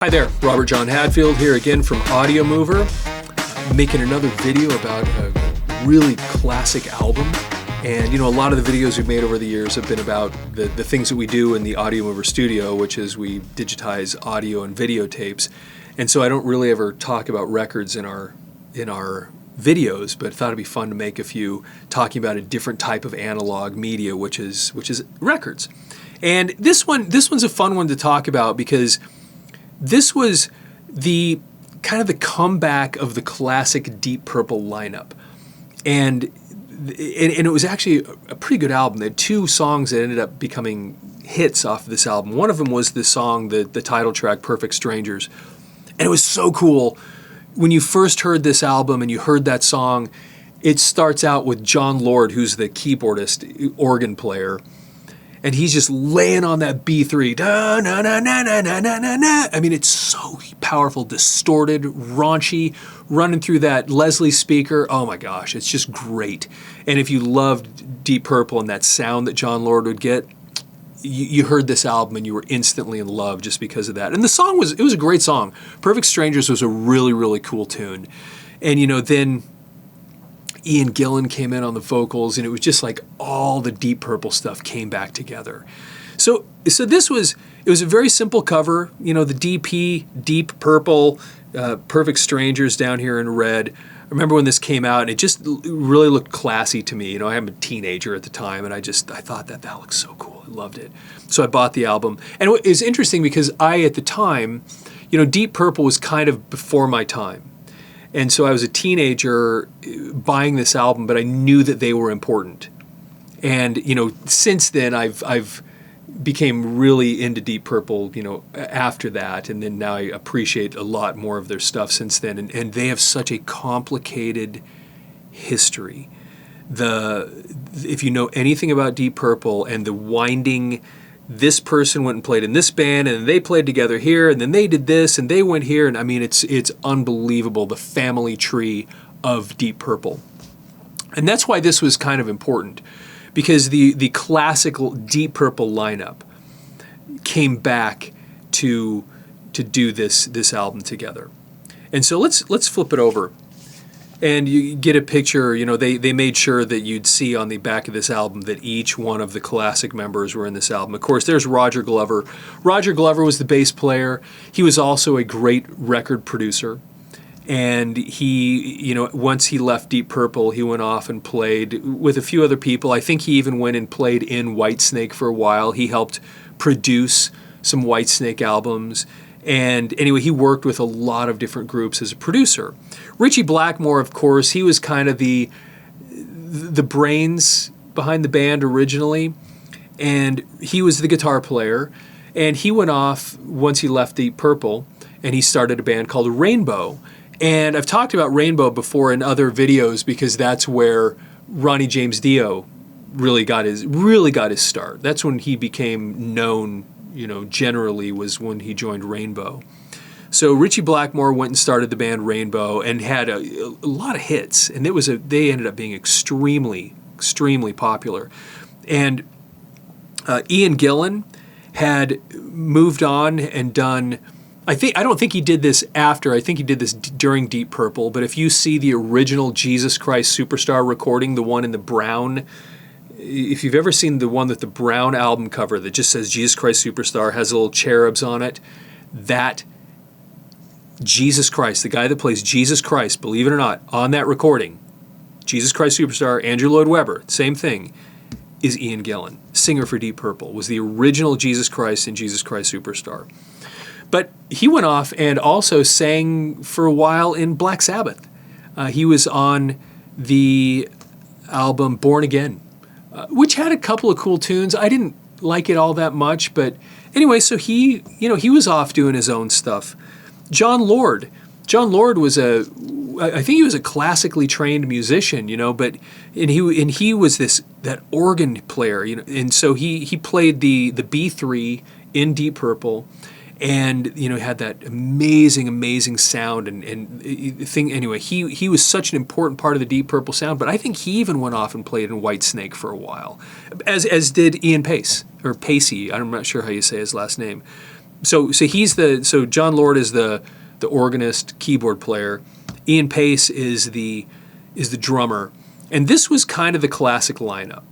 Hi there, Robert John Hadfield here again from Audiomover, making another video about a really classic album. And a lot of the videos we've made over the years have been about the things that we do in the Audiomover studio, which is we digitize audio and videotapes. And so I don't really ever talk about records in our videos, but thought it'd be fun to make a few talking about a different type of analog media, which is records. And this one's a fun one to talk about because this was the kind of the comeback of the classic Deep Purple lineup. And it was actually a pretty good album. They had two songs that ended up becoming hits off of this album. One of them was the song, the title track, Perfect Strangers. And it was so cool. When you first heard this album and you heard that song, it starts out with John Lord, who's the keyboardist, organ player. And he's just laying on that B3. Da, na, na, na, na, na, na, na. I mean, it's so powerful, distorted, raunchy, running through that Leslie speaker. Oh my gosh, it's just great. And if you loved Deep Purple and that sound that John Lord would get, you heard this album and you were instantly in love just because of that. And the song it was a great song. Perfect Strangers was a really, really cool tune. And then Ian Gillan came in on the vocals, and it was just like all the Deep Purple stuff came back together. So it was a very simple cover. The DP, Deep Purple, Perfect Strangers down here in red. I remember when this came out, and it just really looked classy to me. I'm a teenager at the time, and I thought that looks so cool. I loved it. So I bought the album. And it was interesting because at the time, Deep Purple was kind of before my time. And so I was a teenager buying this album, but I knew that they were important. And, since then I've became really into Deep Purple, after that. And then now I appreciate a lot more of their stuff since then. And they have such a complicated history. If you know anything about Deep Purple and the winding, this person went and played in this band, and they played together here, and then they did this, and they went here, and I mean, it's unbelievable, the family tree of Deep Purple. And that's why this was kind of important, because the classical Deep Purple lineup came back to do this album together. And so let's flip it over. And you get a picture, they made sure that you'd see on the back of this album that each one of the classic members were in this album. Of course, there's Roger Glover. Roger Glover was the bass player. He was also a great record producer. And he, once he left Deep Purple, he went off and played with a few other people. I think he even went and played in Whitesnake for a while. He helped produce some Whitesnake albums. And anyway, he worked with a lot of different groups as a producer. Ritchie Blackmore, of course, he was kind of the brains behind the band originally, and he was the guitar player. And he went off once he left Deep Purple, and he started a band called Rainbow. And I've talked about Rainbow before in other videos because that's where Ronnie James Dio really got his start. That's when he became known. Generally was when he joined Rainbow. So Ritchie Blackmore went and started the band Rainbow and had a lot of hits, and they ended up being extremely, extremely popular. And Ian Gillan had moved on and done, I don't think he did this after, I think he did this during Deep Purple, but if you see the original Jesus Christ Superstar recording, the one in the brown, if you've ever seen the one with the brown album cover that just says Jesus Christ Superstar, has little cherubs on it, that Jesus Christ, the guy that plays Jesus Christ, believe it or not, on that recording, Jesus Christ Superstar, Andrew Lloyd Webber, same thing, is Ian Gillan, singer for Deep Purple, was the original Jesus Christ and Jesus Christ Superstar. But he went off and also sang for a while in Black Sabbath. He was on the album Born Again, which had a couple of cool tunes. I didn't like it all that much, but anyway, so he was off doing his own stuff. John Lord was I think he was a classically trained musician, but he was that organ player, and so he played the B3 in Deep Purple. And had that amazing sound and thing. Anyway, he was such an important part of the Deep Purple sound. But I think he even went off and played in Whitesnake for a while, as did Ian Pace or Pacey. I'm not sure how you say his last name. So John Lord is the organist, keyboard player. Ian Pace is the drummer, and this was kind of the classic lineup.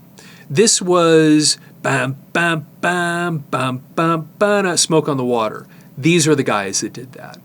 This was bam bam bam bam bam bam, Smoke on the Water. These are the guys that did that,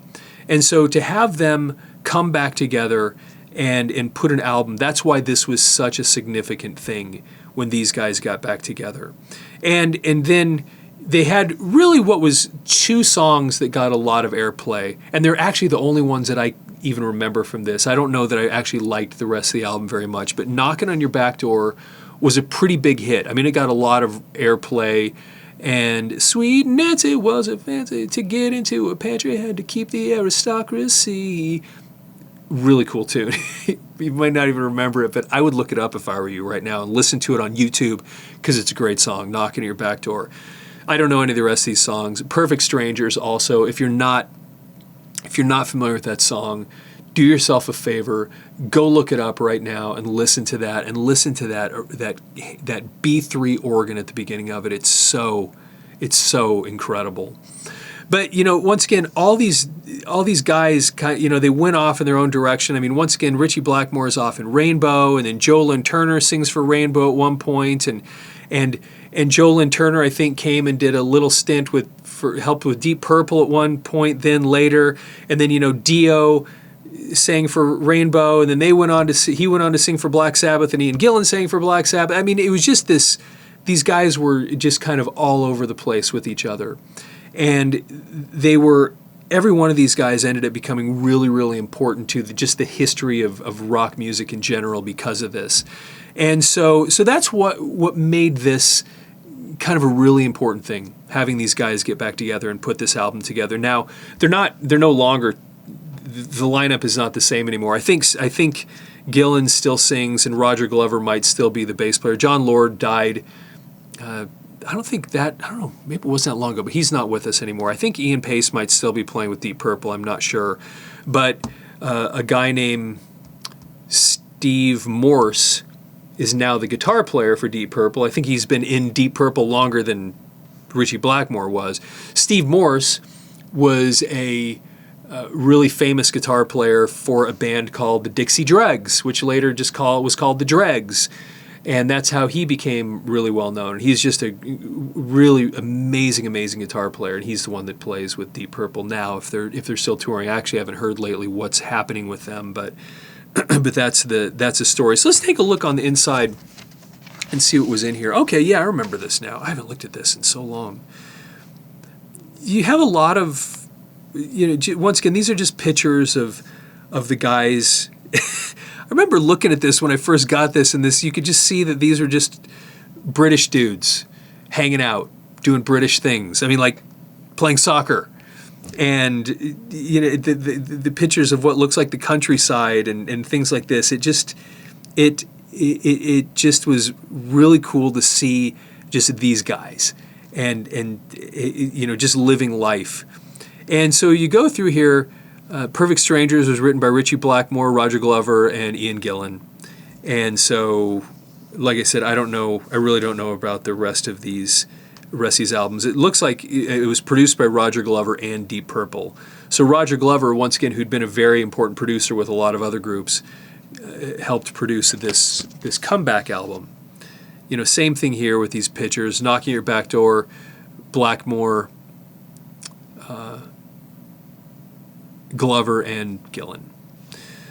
and so to have them come back together and put an album, that's why this was such a significant thing when these guys got back together, and then. They had really what was 2 songs that got a lot of airplay, and they're actually the only ones that I even remember from this. I don't know that I actually liked the rest of the album very much, but Knockin' on Your Back Door was a pretty big hit. I mean, it got a lot of airplay, and Sweet Nancy was a fancy to get into a pantry, had to keep the aristocracy. Really cool tune. You might not even remember it, but I would look it up if I were you right now and listen to it on YouTube because it's a great song, Knockin' on Your Back Door. I don't know any of the rest of these songs. Perfect Strangers also, if you're not familiar with that song, do yourself a favor, go look it up right now and listen to that that B3 organ at the beginning of it. It's so incredible. But once again, all these guys they went off in their own direction. I mean, once again, Ritchie Blackmore is off in Rainbow, and then Joe Turner sings for Rainbow at one point, and Joe Turner, I think, came and did a little stint helped with Deep Purple at one point. Then later, and then Dio sang for Rainbow, and then he went on to sing for Black Sabbath, and Ian Gillan sang for Black Sabbath. I mean, it was just this. These guys were just kind of all over the place with each other, and every one of these guys ended up becoming really, really important to just the history of rock music in general because of this. And so that's what made this kind of a really important thing, having these guys get back together and put this album together. Now, they're no longer, the lineup is not the same anymore. I think Gillan still sings, and Roger Glover might still be the bass player. John Lord died, I don't know, maybe it wasn't that long ago, but he's not with us anymore. I think Ian Pace might still be playing with Deep Purple, I'm not sure. But a guy named Steve Morse is now the guitar player for Deep Purple. I think he's been in Deep Purple longer than Ritchie Blackmore was. Steve Morse was a really famous guitar player for a band called the Dixie Dregs, which later was called the Dregs. And that's how he became really well known. He's just a really amazing guitar player, and he's the one that plays with Deep Purple now. If they're still touring, I actually haven't heard lately what's happening with them, but that's a story. So let's take a look on the inside and see what was in here. Okay, yeah, I remember this now. I haven't looked at this in so long. You have a lot of, once again, these are just pictures of the guys. I remember looking at this when I first got this, and you could just see that these are just British dudes hanging out, doing British things. I mean, like playing soccer. And the pictures of what looks like the countryside and things like this, it just was really cool to see just these guys and just living life. And so you go through here. Perfect Strangers was written by Ritchie Blackmore, Roger Glover, and Ian Gillan. And so, like I said, I really don't know about the rest of these albums. It looks like it was produced by Roger Glover and Deep Purple. So Roger Glover, once again, who'd been a very important producer with a lot of other groups, helped produce this comeback album. Same thing here with these pictures. Knocking Your Back Door, Blackmore, Glover, and Gillan.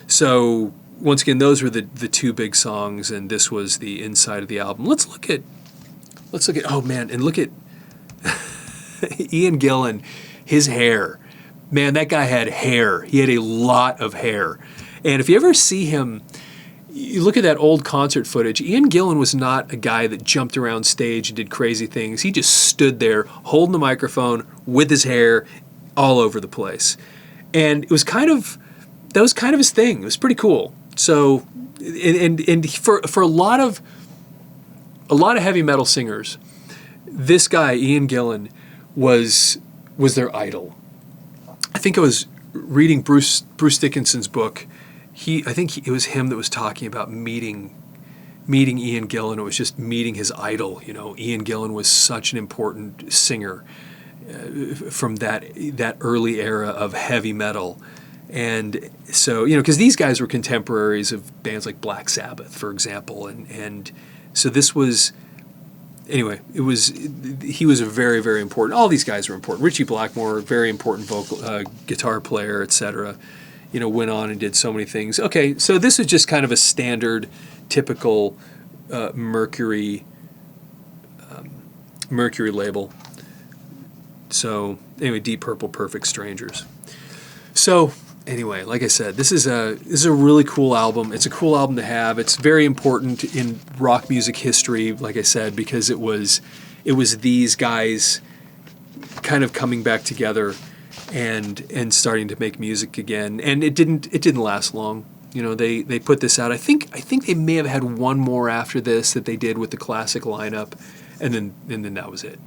So once again, those were the 2 big songs, and this was the inside of the album. Let's look at oh man, and look at Ian Gillan, his hair. Man, that guy had hair. He had a lot of hair. And if you ever see him, you look at that old concert footage, Ian Gillan was not a guy that jumped around stage and did crazy things. He just stood there holding the microphone with his hair all over the place. And that was kind of his thing. It was pretty cool. So, and for a lot of heavy metal singers, this guy Ian Gillan was their idol. I think I was reading Bruce Dickinson's book. I think it was him that was talking about meeting Ian Gillan. It was just meeting his idol. Ian Gillan was such an important singer from that early era of heavy metal. And so, because these guys were contemporaries of bands like Black Sabbath, for example, and so this was, anyway, he was a very, very important, all these guys were important. Richie Blackmore, very important guitar player, etc., went on and did so many things. Okay, so this is just kind of a standard, typical Mercury label. So anyway, Deep Purple, Perfect Strangers. So anyway, like I said, this is a really cool album. It's a cool album to have. It's very important in rock music history, like I said, because it was these guys kind of coming back together and starting to make music again. And it didn't last long. They put this out. I think they may have had one more after this that they did with the classic lineup, and then that was it.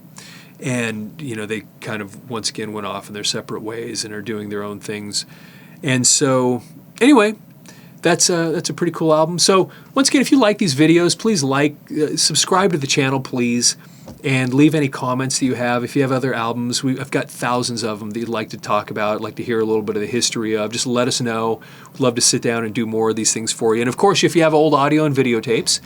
And they kind of once again went off in their separate ways and are doing their own things. And so anyway, that's a pretty cool album. So once again, if you like these videos, please subscribe to the channel, please, and leave any comments that you have. If you have other albums, I've got thousands of them that you'd like to talk about, like to hear a little bit of the history of. Just let us know. We'd love to sit down and do more of these things for you. And of course, if you have old audio and videotapes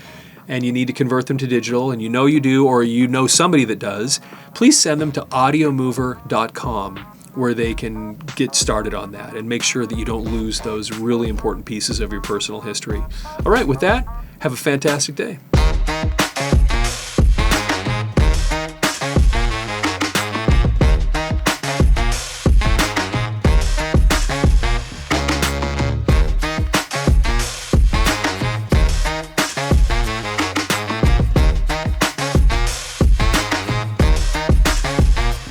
and you need to convert them to digital, and you do, or you know somebody that does, please send them to audiomover.com, where they can get started on that and make sure that you don't lose those really important pieces of your personal history. All right, with that, have a fantastic day.